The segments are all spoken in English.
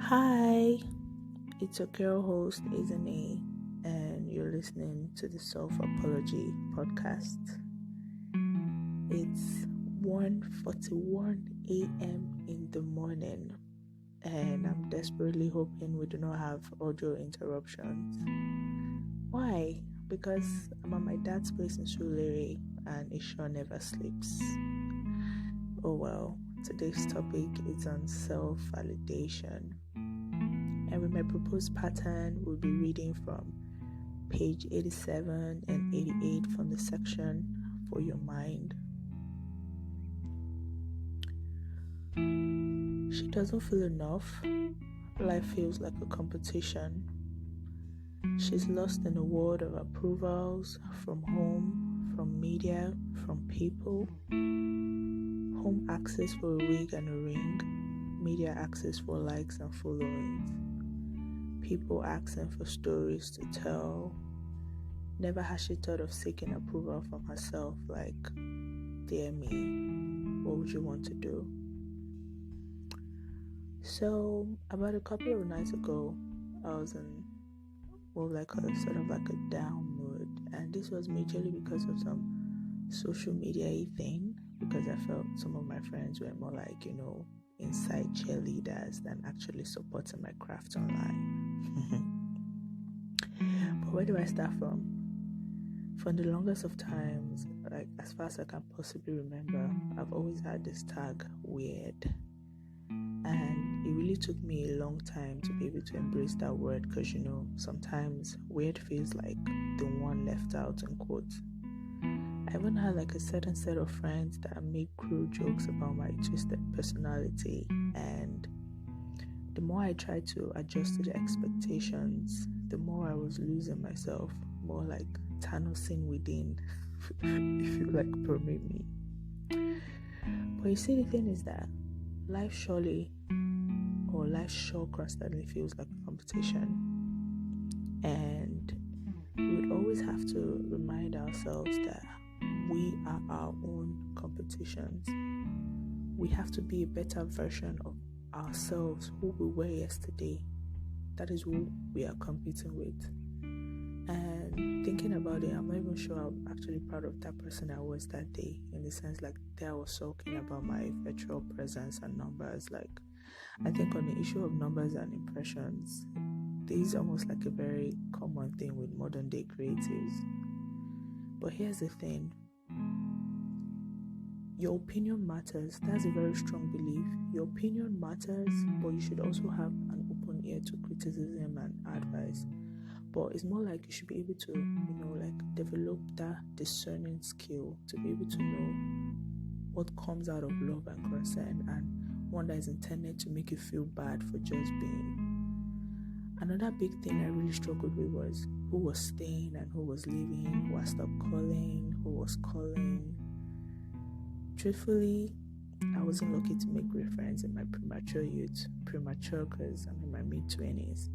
Hi, it's your girl host, Izane, and you're listening to the Self Apology podcast. It's 1:41 a.m. in the morning, and I'm desperately hoping we do not have audio interruptions. Why? Because I'm at my dad's place in Sulere, and it sure never sleeps. Oh well, today's topic is on self-validation. And with my proposed pattern, we'll be reading from page 87 and 88 from the section For Your Mind. She doesn't feel enough. Life feels like a competition. She's lost in a world of approvals from home, from media, from people. Home access for a wig and a ring. Media access for likes and followings. People asking for stories to tell. Never has she thought of seeking approval from herself, like, dear me, what would you want to do? So, about a couple of nights ago, I was in a down mood, and this was majorly because of some social media thing, because I felt some of my friends were more like, inside cheerleaders than actually supporting my craft online. But where do I start from? For the longest of times, like as far as I can possibly remember, I've always had this tag weird, and it really took me a long time to be able to embrace that word, because sometimes weird feels like the one left out in quotes. I even had like a certain set of friends that made cruel jokes about my twisted personality, and the more I tried to adjust to the expectations, the more I was losing myself, more like Thanosing within, if you like permit me. But you see, the thing is that life sure constantly feels like a competition, and we would always have to remind ourselves that we are our own competitions. We have to be a better version of ourselves, who we were yesterday. That is who we are competing with. And thinking about it, I'm not even sure I'm actually proud of that person I was that day, in the sense like there I was sulking about my virtual presence and numbers. Like, I think on the issue of numbers and impressions, this is almost like a very common thing with modern day creatives. But here's the thing. Your opinion matters. That's a very strong belief. Your opinion matters, but you should also have an open ear to criticism and advice. But it's more like you should be able to, develop that discerning skill to be able to know what comes out of love and concern, and one that is intended to make you feel bad for just being. Another big thing I really struggled with was who was staying and who was leaving, who I stopped calling, who was calling. Truthfully, I wasn't lucky to make great friends in my premature youth. Premature because I'm in my mid-20s.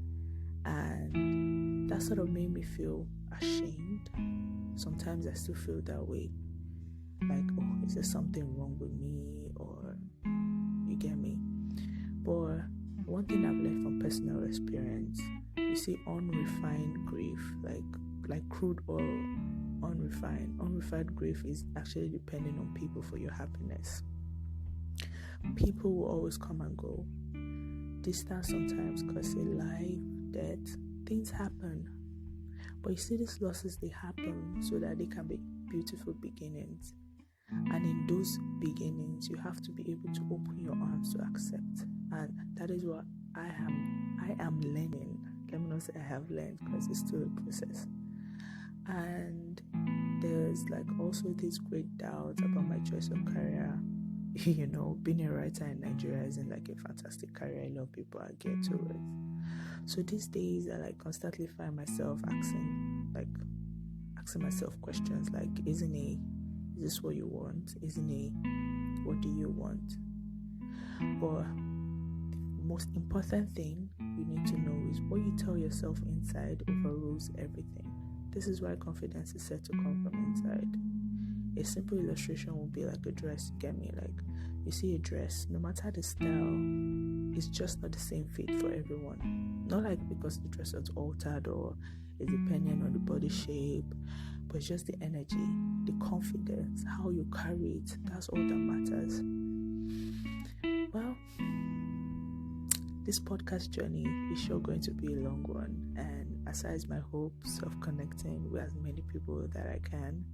And that sort of made me feel ashamed. Sometimes I still feel that way. Like, is there something wrong with me? Or, you get me? But one thing I've learned from personal experience, you see, unrefined grief, like crude oil, unrefined grief is actually depending on people for your happiness. People will always come and go. Distance sometimes causes life, death, things happen. But you see, these losses, they happen so that they can be beautiful beginnings. And in those beginnings, you have to be able to open your arms to accept. And that is what I am learning. Let me not say I have learned, because it's still a process. And there's also this great doubt about my choice of career. Being a writer in Nigeria isn't a fantastic career a lot of people are geared towards. So these days I constantly find myself asking myself questions like, is this what you want? What do you want? But the most important thing you need to know is what you tell yourself inside overrules everything. This is why confidence is said to come from inside. A simple illustration would be like a dress. Get me? Like, you see a dress, no matter the style, it's just not the same fit for everyone. Not like because the dress is altered or is dependent on the body shape, but it's just the energy, the confidence, how you carry it. That's all that matters. Well, this podcast journey is sure going to be a long one, and aside my hopes of connecting with as many people that I can,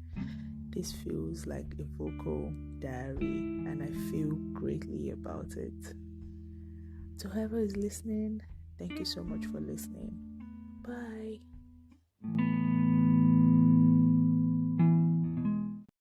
this feels like a vocal diary, and I feel greatly about it. To whoever is listening, thank you so much for listening. Bye.